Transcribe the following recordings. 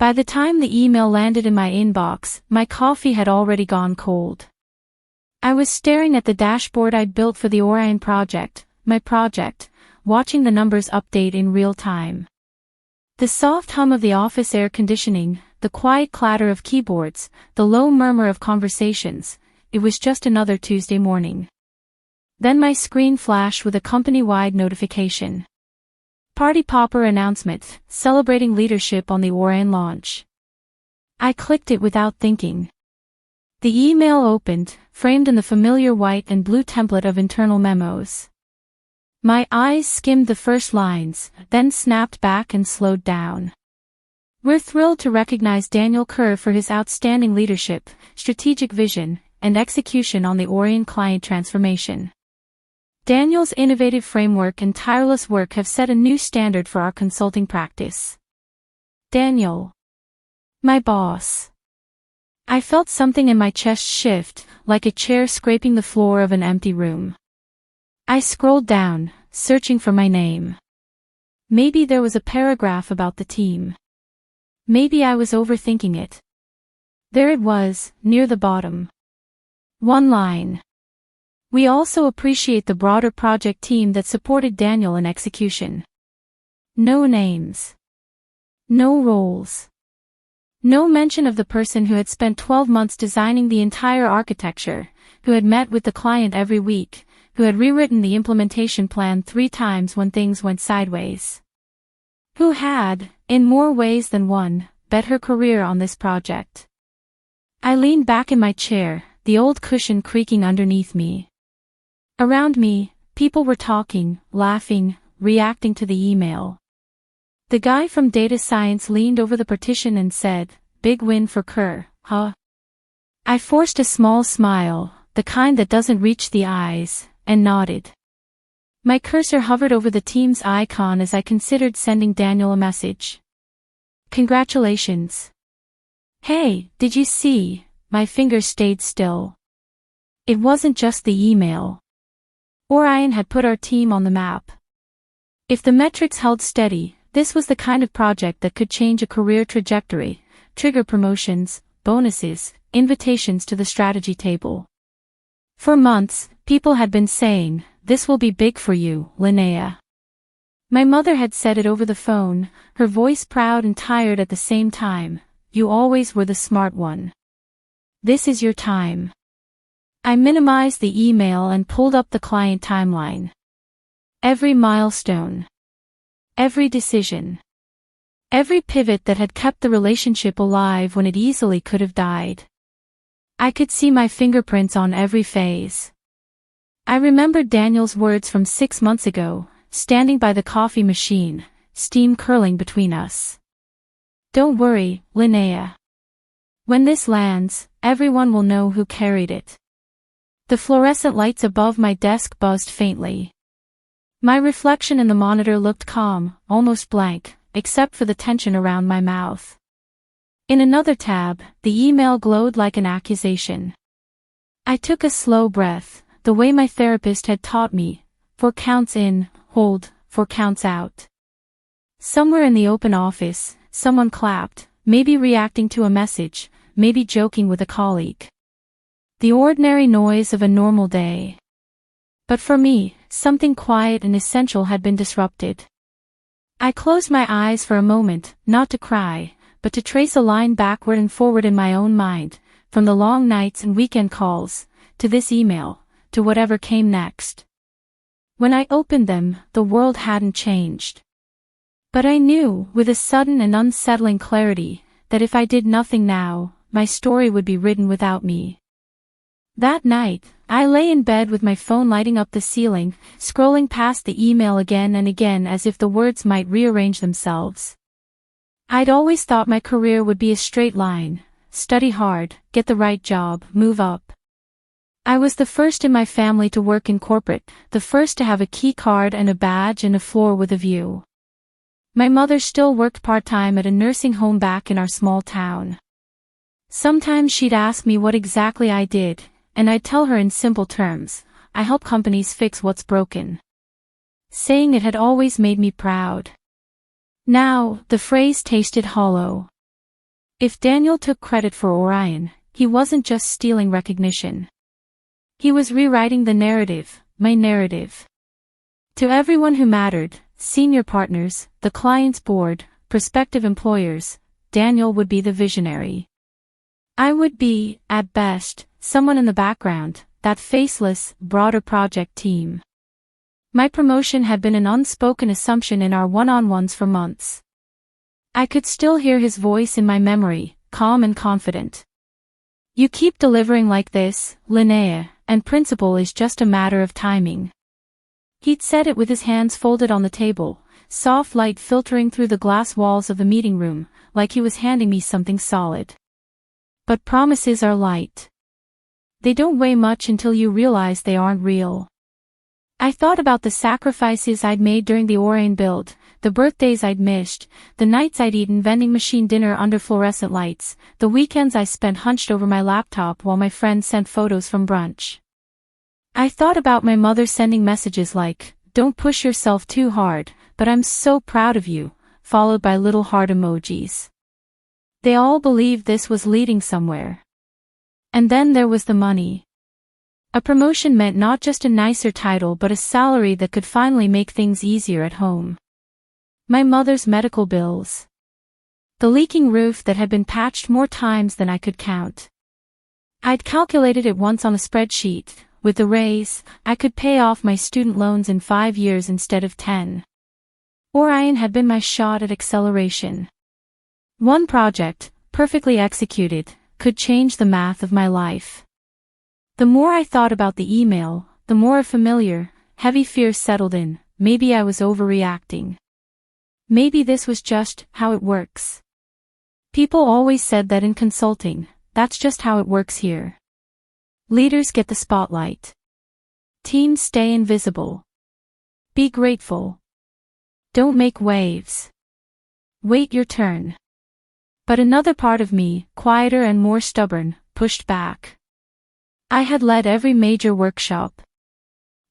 By the time the email landed in my inbox, my coffee had already gone cold. I was staring at the dashboard I'd built for the Orion project, my project, watching the numbers update in real time. The soft hum of the office air conditioning, the quiet clatter of keyboards, the low murmur of conversations, it was just another Tuesday morning. Then my screen flashed with a company-wide notification. Party popper announcement, celebrating leadership on the Orion launch. I clicked it without thinking. The email opened, framed in the familiar white and blue template of internal memos. My eyes skimmed the first lines, then snapped back and slowed down. We're thrilled to recognize Daniel Kerr for his outstanding leadership, strategic vision, and execution on the Orion client transformation. Daniel's innovative framework and tireless work have set a new standard for our consulting practice. Daniel. My boss. I felt something in my chest shift, like a chair scraping the floor of an empty room. I scrolled down, searching for my name. Maybe there was a paragraph about the team. Maybe I was overthinking it. There it was, near the bottom. One line. We also appreciate the broader project team that supported Daniel in execution. No names. No roles. No mention of the person who had spent 12 months designing the entire architecture, who had met with the client every week, who had rewritten the implementation plan 3 times when things went sideways. Who had, in more ways than one, bet her career on this project. I leaned back in my chair, the old cushion creaking underneath me. Around me, people were talking, laughing, reacting to the email. The guy from data science leaned over the partition and said, "Big win for Kerr, huh?" I forced a small smile, the kind that doesn't reach the eyes, and nodded. My cursor hovered over the team's icon as I considered sending Daniel a message. Congratulations. Hey, did you see? My fingers stayed still. It wasn't just the email. Orion had put our team on the map. If the metrics held steady, this was the kind of project that could change a career trajectory, trigger promotions, bonuses, invitations to the strategy table. For months, people had been saying, "This will be big for you, Linnea." My mother had said it over the phone, her voice proud and tired at the same time. "You always were the smart one. This is your time." I minimized the email and pulled up the client timeline. Every milestone. Every decision. Every pivot that had kept the relationship alive when it easily could have died. I could see my fingerprints on every phase. I remembered Daniel's words from 6 months ago, standing by the coffee machine, steam curling between us. "Don't worry, Linnea. When this lands, everyone will know who carried it." The fluorescent lights above my desk buzzed faintly. My reflection in the monitor looked calm, almost blank, except for the tension around my mouth. In another tab, the email glowed like an accusation. I took a slow breath, the way my therapist had taught me, 4 counts in, hold, 4 counts out. Somewhere in the open office, someone clapped, maybe reacting to a message, maybe joking with a colleague. The ordinary noise of a normal day. But for me, something quiet and essential had been disrupted. I closed my eyes for a moment, not to cry, but to trace a line backward and forward in my own mind, from the long nights and weekend calls, to this email, to whatever came next. When I opened them, the world hadn't changed. But I knew, with a sudden and unsettling clarity, that if I did nothing now, my story would be written without me. That night, I lay in bed with my phone lighting up the ceiling, scrolling past the email again and again as if the words might rearrange themselves. I'd always thought my career would be a straight line: study hard, get the right job, move up. I was the first in my family to work in corporate, the first to have a key card and a badge and a floor with a view. My mother still worked part-time at a nursing home back in our small town. Sometimes she'd ask me what exactly I did, and I'd tell her in simple terms, "I help companies fix what's broken." Saying it had always made me proud. Now, the phrase tasted hollow. If Daniel took credit for Orion, he wasn't just stealing recognition. He was rewriting the narrative, my narrative. To everyone who mattered, senior partners, the client's board, prospective employers, Daniel would be the visionary. I would be, at best, someone in the background, that faceless, broader project team. My promotion had been an unspoken assumption in our one-on-ones for months. I could still hear his voice in my memory, calm and confident. You keep delivering like this, Linnea, and principal is just a matter of timing. He'd said it with his hands folded on the table, soft light filtering through the glass walls of the meeting room, like he was handing me something solid. But promises are light. They don't weigh much until you realize they aren't real. I thought about the sacrifices I'd made during the Orion build, the birthdays I'd missed, the nights I'd eaten vending machine dinner under fluorescent lights, the weekends I spent hunched over my laptop while my friends sent photos from brunch. I thought about my mother sending messages like, "Don't push yourself too hard, but I'm so proud of you," followed by little heart emojis. They all believed this was leading somewhere. And then there was the money. A promotion meant not just a nicer title but a salary that could finally make things easier at home. My mother's medical bills. The leaking roof that had been patched more times than I could count. I'd calculated it once on a spreadsheet. With the raise, I could pay off my student loans in 5 years instead of 10. Orion had been my shot at acceleration. One project, perfectly executed, could change the math of my life. The more I thought about the email, the more a familiar, heavy fear settled in. Maybe I was overreacting. Maybe this was just how it works. People always said that in consulting, that's just how it works here. Leaders get the spotlight. Teams stay invisible. Be grateful. Don't make waves. Wait your turn. But another part of me, quieter and more stubborn, pushed back. I had led every major workshop.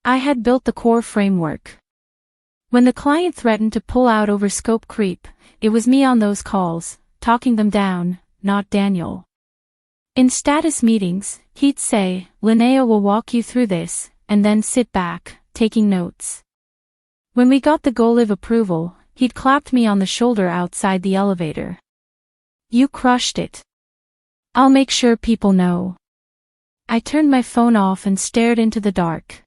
I had built the core framework. When the client threatened to pull out over scope creep, it was me on those calls, talking them down, not Daniel. In status meetings, he'd say, "Linnea will walk you through this," and then sit back, taking notes. When we got the go-live approval, he'd clapped me on the shoulder outside the elevator. "You crushed it. I'll make sure people know." I turned my phone off and stared into the dark.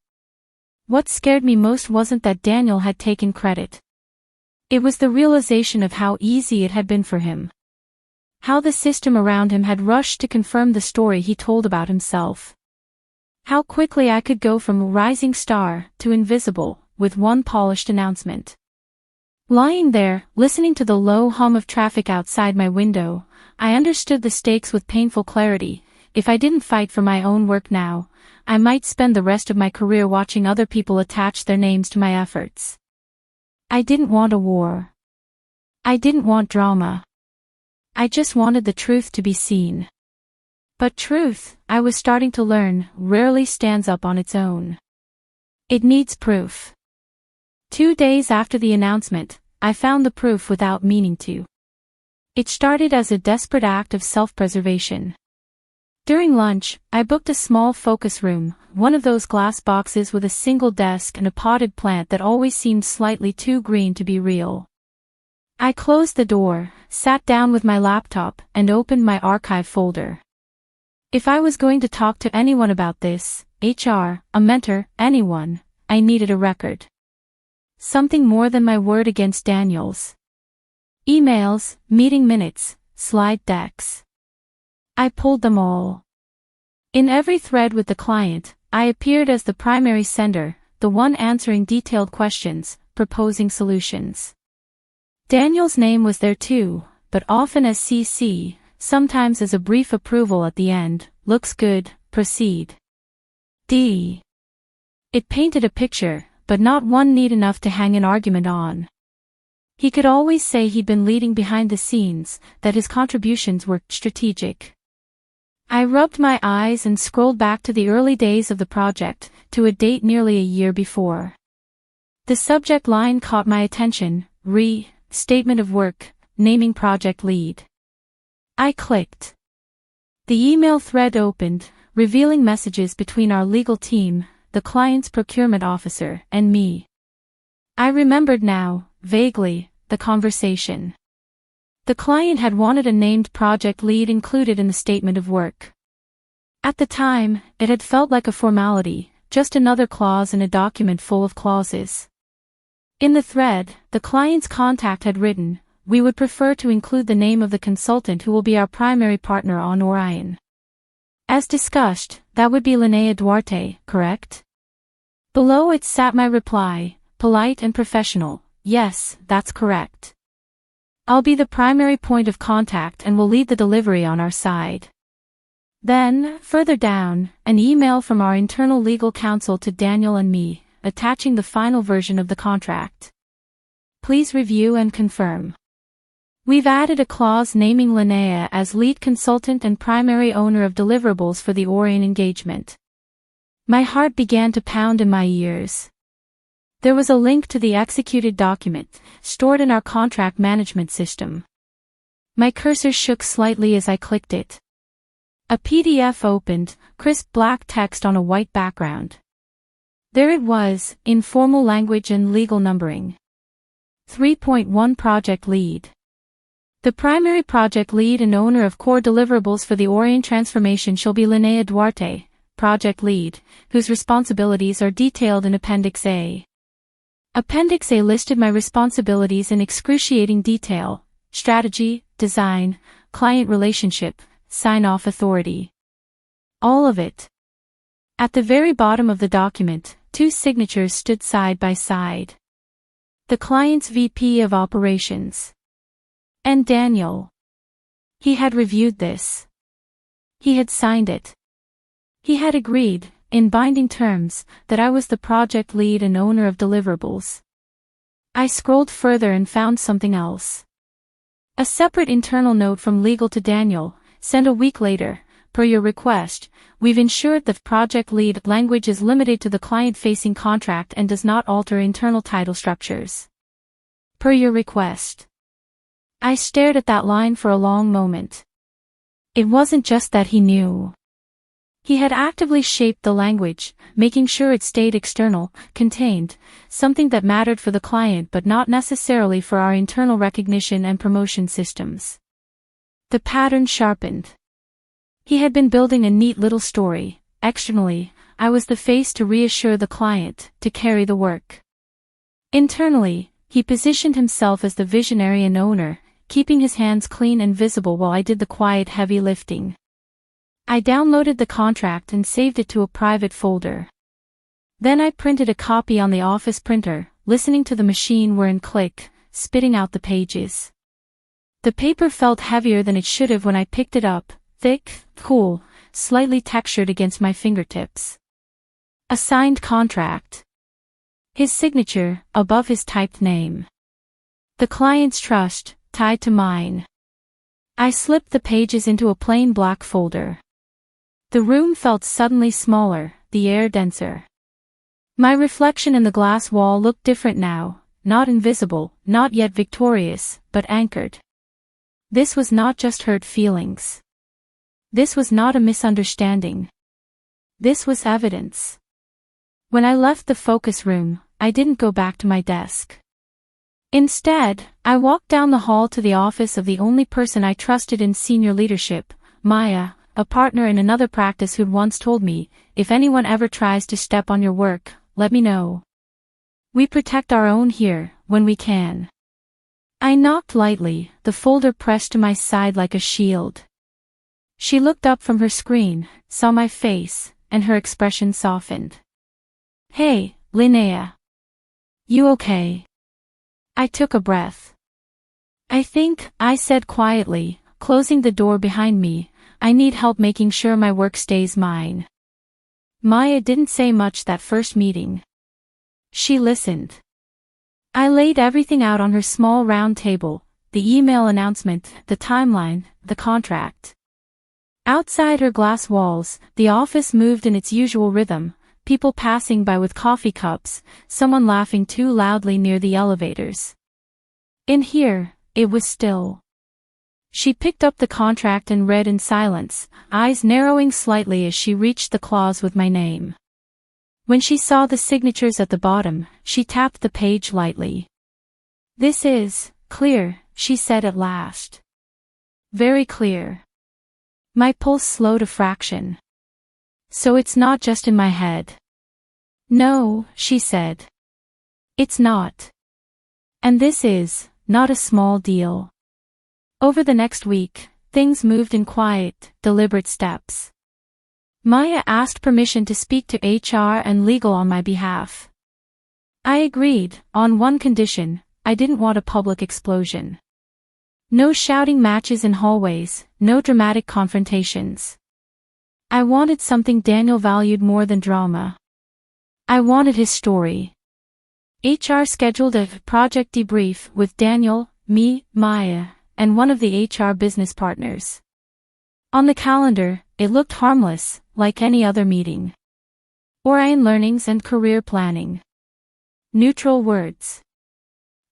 What scared me most wasn't that Daniel had taken credit. It was the realization of how easy it had been for him. How the system around him had rushed to confirm the story he told about himself. How quickly I could go from a rising star to invisible, with one polished announcement. Lying there, listening to the low hum of traffic outside my window, I understood the stakes with painful clarity. If I didn't fight for my own work now, I might spend the rest of my career watching other people attach their names to my efforts. I didn't want a war. I didn't want drama. I just wanted the truth to be seen. But truth, I was starting to learn, rarely stands up on its own. It needs proof. 2 days after the announcement, I found the proof without meaning to. It started as a desperate act of self-preservation. During lunch, I booked a small focus room, one of those glass boxes with a single desk and a potted plant that always seemed slightly too green to be real. I closed the door, sat down with my laptop, and opened my archive folder. If I was going to talk to anyone about this, HR, a mentor, anyone, I needed a record. Something more than my word against Daniel's. Emails, meeting minutes, slide decks. I pulled them all. In every thread with the client, I appeared as the primary sender, the one answering detailed questions, proposing solutions. Daniel's name was there too, but often as CC, sometimes as a brief approval at the end. Looks good, proceed. D. It painted a picture, but not one neat enough to hang an argument on. He could always say he'd been leading behind the scenes, that his contributions were strategic. I rubbed my eyes and scrolled back to the early days of the project, to a date nearly a year before. The subject line caught my attention, statement of work, naming project lead. I clicked. The email thread opened, revealing messages between our legal team, the client's procurement officer, and me. I remembered now, vaguely, the conversation. The client had wanted a named project lead included in the statement of work. At the time, it had felt like a formality, just another clause in a document full of clauses. In the thread, the client's contact had written, "We would prefer to include the name of the consultant who will be our primary partner on Orion. As discussed, that would be Linnea Duarte, correct?" Below it sat my reply, polite and professional, "Yes, that's correct. I'll be the primary point of contact and will lead the delivery on our side." Then, further down, an email from our internal legal counsel to Daniel and me, attaching the final version of the contract. "Please review and confirm. We've added a clause naming Linnea as lead consultant and primary owner of deliverables for the Orion engagement." My heart began to pound in my ears. There was a link to the executed document, stored in our contract management system. My cursor shook slightly as I clicked it. A PDF opened, crisp black text on a white background. There it was, in formal language and legal numbering. 3.1 Project Lead. The primary project lead and owner of core deliverables for the Orion transformation shall be Linnea Duarte, Project Lead, whose responsibilities are detailed in Appendix A. Appendix A listed my responsibilities in excruciating detail: strategy, design, client relationship, sign-off authority. All of it. At the very bottom of the document, two signatures stood side by side. The client's VP of Operations. And Daniel. He had reviewed this. He had signed it. He had agreed, in binding terms, that I was the project lead and owner of deliverables. I scrolled further and found something else. A separate internal note from legal to Daniel, sent a week later. "Per your request, we've ensured the project lead language is limited to the client-facing contract and does not alter internal title structures. Per your request." I stared at that line for a long moment. It wasn't just that he knew. He had actively shaped the language, making sure it stayed external, contained, something that mattered for the client but not necessarily for our internal recognition and promotion systems. The pattern sharpened. He had been building a neat little story. Externally, I was the face to reassure the client, to carry the work. Internally, he positioned himself as the visionary and owner, keeping his hands clean and visible while I did the quiet heavy lifting. I downloaded the contract and saved it to a private folder. Then I printed a copy on the office printer, listening to the machine whir and click, spitting out the pages. The paper felt heavier than it should have when I picked it up, thick, cool, slightly textured against my fingertips. A signed contract. His signature, above his typed name. The client's trust, tied to mine. I slipped the pages into a plain black folder. The room felt suddenly smaller, the air denser. My reflection in the glass wall looked different now, not invisible, not yet victorious, but anchored. This was not just hurt feelings. This was not a misunderstanding. This was evidence. When I left the focus room, I didn't go back to my desk. Instead, I walked down the hall to the office of the only person I trusted in senior leadership, Maya, a partner in another practice who'd once told me, "If anyone ever tries to step on your work, let me know. We protect our own here, when we can." I knocked lightly, the folder pressed to my side like a shield. She looked up from her screen, saw my face, and her expression softened. "Hey, Linnea. You okay?" I took a breath. "I think," I said quietly, closing the door behind me, "I need help making sure my work stays mine." Maya didn't say much that first meeting. She listened. I laid everything out on her small round table, the email announcement, the timeline, the contract. Outside her glass walls, the office moved in its usual rhythm, people passing by with coffee cups, someone laughing too loudly near the elevators. In here, it was still. She picked up the contract and read in silence, eyes narrowing slightly as she reached the clause with my name. When she saw the signatures at the bottom, she tapped the page lightly. "This is clear," she said at last. "Very clear." My pulse slowed a fraction. "So it's not just in my head." "No," she said. "It's not. And this is not a small deal." Over the next week, things moved in quiet, deliberate steps. Maya asked permission to speak to HR and legal on my behalf. I agreed, on one condition: I didn't want a public explosion. No shouting matches in hallways, no dramatic confrontations. I wanted something Daniel valued more than drama. I wanted his story. HR scheduled a project debrief with Daniel, me, Maya, and one of the HR business partners. On the calendar, it looked harmless, like any other meeting. Orion learnings and career planning. Neutral words.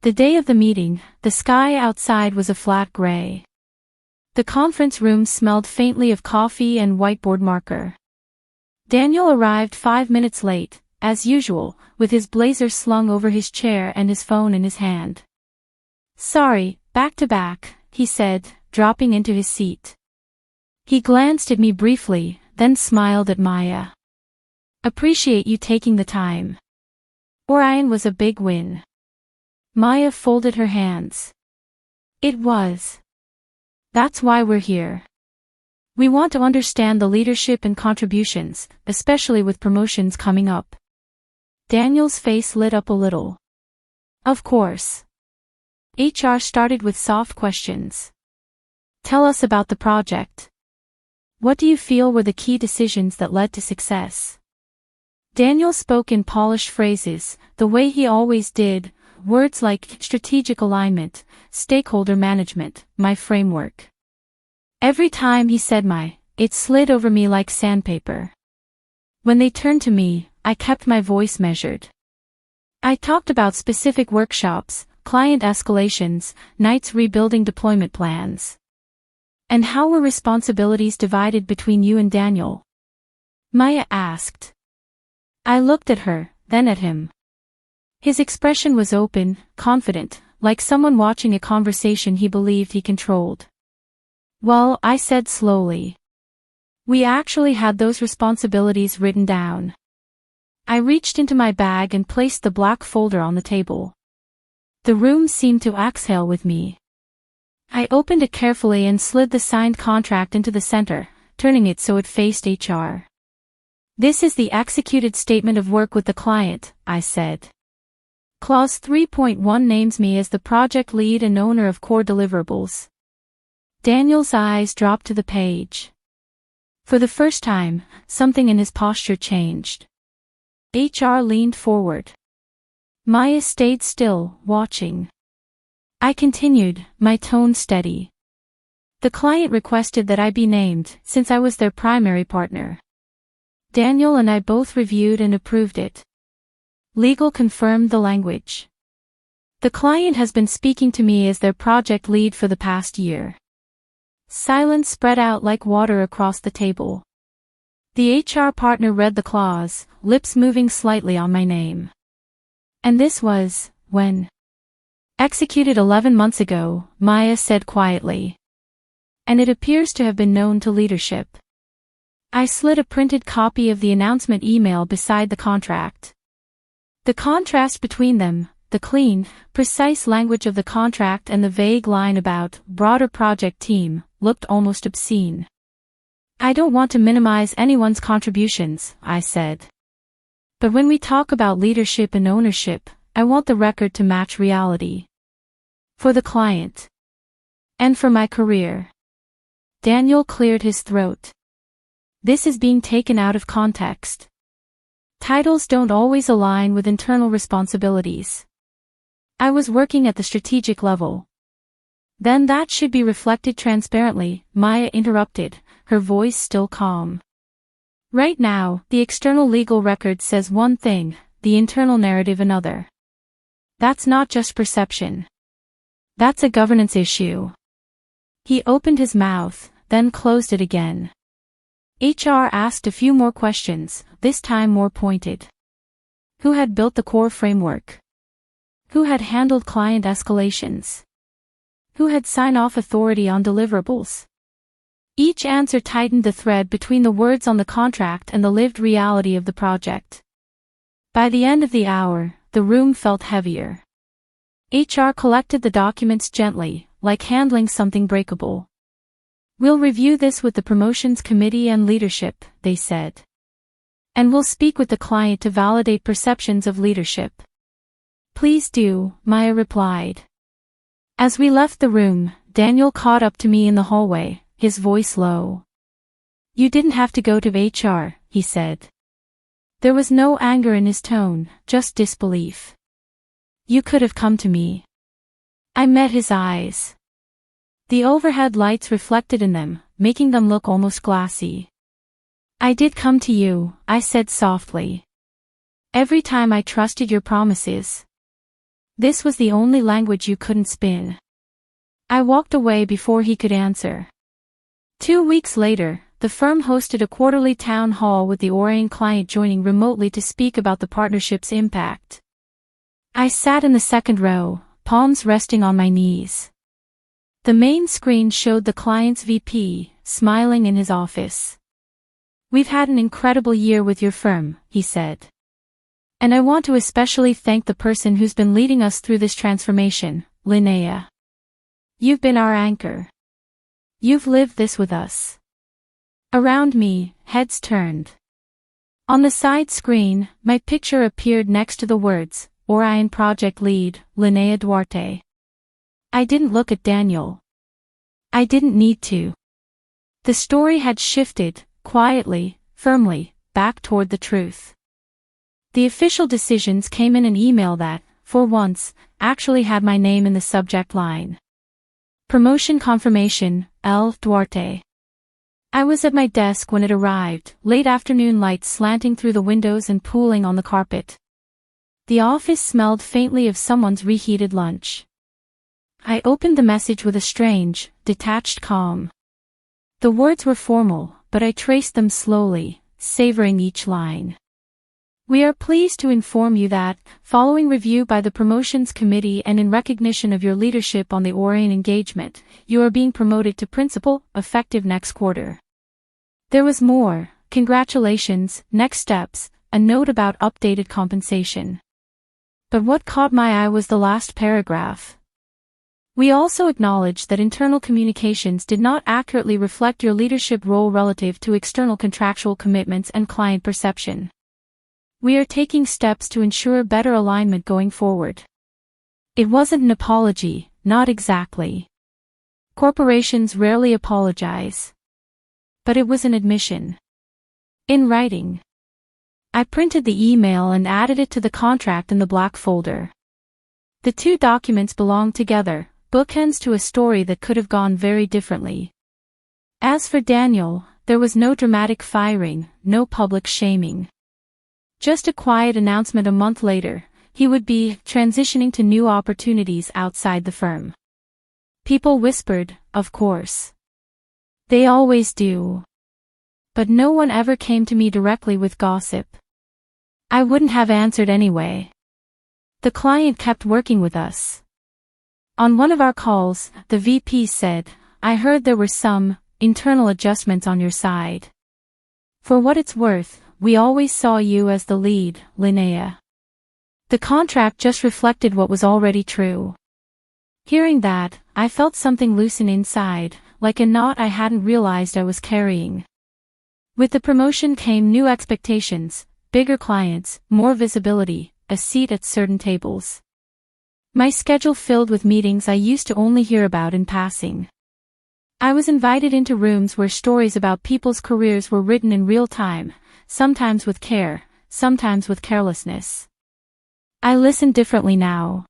The day of the meeting, the sky outside was a flat gray. The conference room smelled faintly of coffee and whiteboard marker. Daniel arrived 5 minutes late, as usual, with his blazer slung over his chair and his phone in his hand. "Sorry, back to back," he said, dropping into his seat. He glanced at me briefly, then smiled at Maya. "Appreciate you taking the time." Orion was a big win. Maya folded her hands. "It was. That's why we're here. We want to understand the leadership and contributions, especially with promotions coming up." Daniel's face lit up a little. "Of course." HR started with soft questions. "Tell us about the project. What do you feel were the key decisions that led to success?" Daniel spoke in polished phrases, the way he always did, words like strategic alignment, stakeholder management, my framework. Every time he said it slid over me like sandpaper. When they turned to me, I kept my voice measured. I talked about specific workshops, client escalations, nights rebuilding deployment plans. "And how were responsibilities divided between you and Daniel?" Maya asked. I looked at her, then at him. His expression was open, confident, like someone watching a conversation he believed he controlled. "Well," I said slowly. "We actually had those responsibilities written down." I reached into my bag and placed the black folder on the table. The room seemed to exhale with me. I opened it carefully and slid the signed contract into the center, turning it so it faced HR. "This is the executed statement of work with the client," I said. Clause 3.1 names me as the project lead and owner of core deliverables. Daniel's eyes dropped to the page. For the first time, something in his posture changed. HR leaned forward. Maya stayed still, watching. I continued, my tone steady. "The client requested that I be named, since I was their primary partner. Daniel and I both reviewed and approved it. Legal confirmed the language. The client has been speaking to me as their project lead for the past year." Silence spread out like water across the table. The HR partner read the clause, lips moving slightly on my name. "And this was, when?" "Executed 11 months ago," Maya said quietly. "And it appears to have been known to leadership." I slid a printed copy of the announcement email beside the contract. The contrast between them, the clean, precise language of the contract and the vague line about broader project team, looked almost obscene. "I don't want to minimize anyone's contributions," I said. "But when we talk about leadership and ownership, I want the record to match reality. For the client. And for my career." Daniel cleared his throat. "This is being taken out of context. Titles don't always align with internal responsibilities. I was working at the strategic level." "Then that should be reflected transparently," Maya interrupted, her voice still calm. "Right now, the external legal record says one thing, the internal narrative another. That's not just perception. That's a governance issue." He opened his mouth, then closed it again. HR asked a few more questions, this time more pointed. Who had built the core framework? Who had handled client escalations? Who had sign-off authority on deliverables? Each answer tightened the thread between the words on the contract and the lived reality of the project. By the end of the hour, the room felt heavier. HR collected the documents gently, like handling something breakable. We'll review this with the promotions committee and leadership, they said. And we'll speak with the client to validate perceptions of leadership. Please do, Maya replied. As we left the room, Daniel caught up to me in the hallway, his voice low. You didn't have to go to HR, he said. There was no anger in his tone, just disbelief. You could have come to me. I met his eyes. The overhead lights reflected in them, making them look almost glassy. I did come to you, I said softly. Every time I trusted your promises. This was the only language you couldn't spin. I walked away before he could answer. 2 weeks later, the firm hosted a quarterly town hall with the Orion client joining remotely to speak about the partnership's impact. I sat in the second row, palms resting on my knees. The main screen showed the client's VP, smiling in his office. We've had an incredible year with your firm, he said. And I want to especially thank the person who's been leading us through this transformation, Linnea. You've been our anchor. You've lived this with us. Around me, heads turned. On the side screen, my picture appeared next to the words, Orion Project Lead, Linnea Duarte. I didn't look at Daniel. I didn't need to. The story had shifted, quietly, firmly, back toward the truth. The official decisions came in an email that, for once, actually had my name in the subject line. Promotion confirmation, L. Duarte. I was at my desk when it arrived, late afternoon lights slanting through the windows and pooling on the carpet. The office smelled faintly of someone's reheated lunch. I opened the message with a strange, detached calm. The words were formal, but I traced them slowly, savoring each line. We are pleased to inform you that, following review by the Promotions Committee and in recognition of your leadership on the Orion engagement, you are being promoted to principal, effective next quarter. There was more, congratulations, next steps, a note about updated compensation. But what caught my eye was the last paragraph. We also acknowledge that internal communications did not accurately reflect your leadership role relative to external contractual commitments and client perception. We are taking steps to ensure better alignment going forward. It wasn't an apology, not exactly. Corporations rarely apologize. But it was an admission. In writing. I printed the email and added it to the contract in the black folder. The two documents belonged together, bookends to a story that could have gone very differently. As for Daniel, there was no dramatic firing, no public shaming. Just a quiet announcement a month later, he would be transitioning to new opportunities outside the firm. People whispered, of course. They always do. But no one ever came to me directly with gossip. I wouldn't have answered anyway. The client kept working with us. On one of our calls, the VP said, I heard there were some internal adjustments on your side. For what it's worth, we always saw you as the lead, Linnea. The contract just reflected what was already true. Hearing that, I felt something loosen inside, like a knot I hadn't realized I was carrying. With the promotion came new expectations, bigger clients, more visibility, a seat at certain tables. My schedule filled with meetings I used to only hear about in passing. I was invited into rooms where stories about people's careers were written in real time, sometimes with care, sometimes with carelessness. I listened differently now.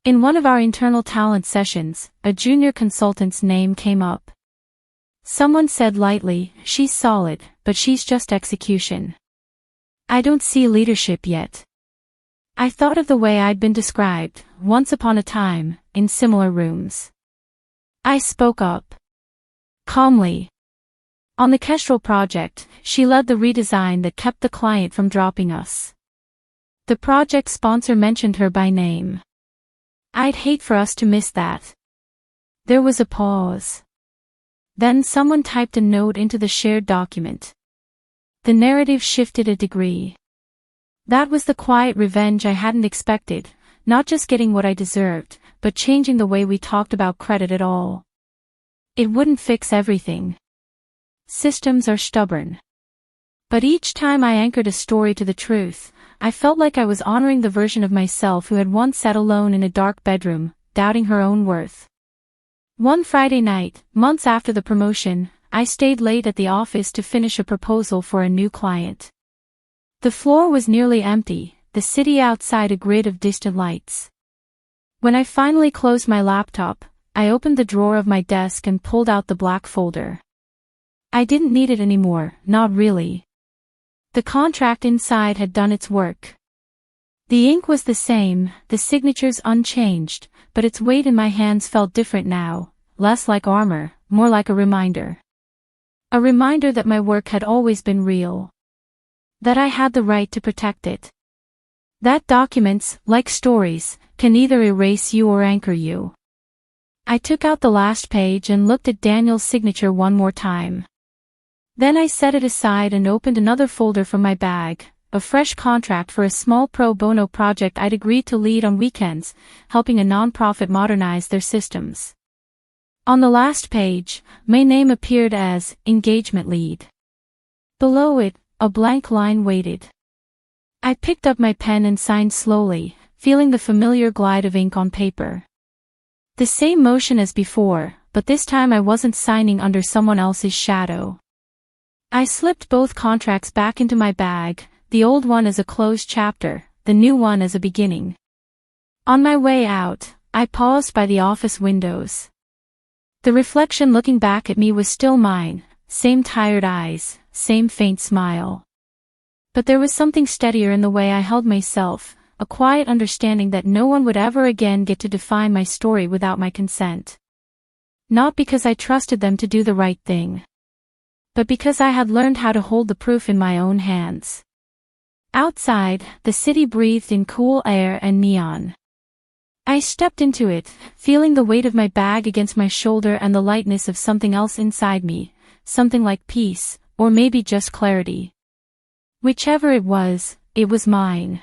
In one of our internal talent sessions, a junior consultant's name came up. Someone said lightly, she's solid, but she's just execution. I don't see leadership yet. I thought of the way I'd been described, once upon a time, in similar rooms. I spoke up. Calmly. On the Kestrel project, she led the redesign that kept the client from dropping us. The project sponsor mentioned her by name. I'd hate for us to miss that. There was a pause. Then someone typed a note into the shared document. The narrative shifted a degree. That was the quiet revenge I hadn't expected, not just getting what I deserved, but changing the way we talked about credit at all. It wouldn't fix everything. Systems are stubborn. But each time I anchored a story to the truth, I felt like I was honoring the version of myself who had once sat alone in a dark bedroom, doubting her own worth. One Friday night, months after the promotion, I stayed late at the office to finish a proposal for a new client. The floor was nearly empty, the city outside a grid of distant lights. When I finally closed my laptop, I opened the drawer of my desk and pulled out the black folder. I didn't need it anymore, not really. The contract inside had done its work. The ink was the same, the signatures unchanged, but its weight in my hands felt different now, less like armor, more like a reminder. A reminder that my work had always been real. That I had the right to protect it. That documents, like stories, can either erase you or anchor you. I took out the last page and looked at Daniel's signature one more time. Then I set it aside and opened another folder from my bag, a fresh contract for a small pro bono project I'd agreed to lead on weekends, helping a nonprofit modernize their systems. On the last page, my name appeared as engagement lead. Below it, a blank line waited. I picked up my pen and signed slowly, feeling the familiar glide of ink on paper. The same motion as before, but this time I wasn't signing under someone else's shadow. I slipped both contracts back into my bag, the old one as a closed chapter, the new one as a beginning. On my way out, I paused by the office windows. The reflection looking back at me was still mine, same tired eyes, same faint smile. But there was something steadier in the way I held myself, a quiet understanding that no one would ever again get to define my story without my consent. Not because I trusted them to do the right thing, but because I had learned how to hold the proof in my own hands. Outside, the city breathed in cool air and neon. I stepped into it, feeling the weight of my bag against my shoulder and the lightness of something else inside me, something like peace, or maybe just clarity. Whichever it was mine.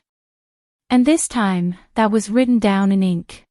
And this time, that was written down in ink.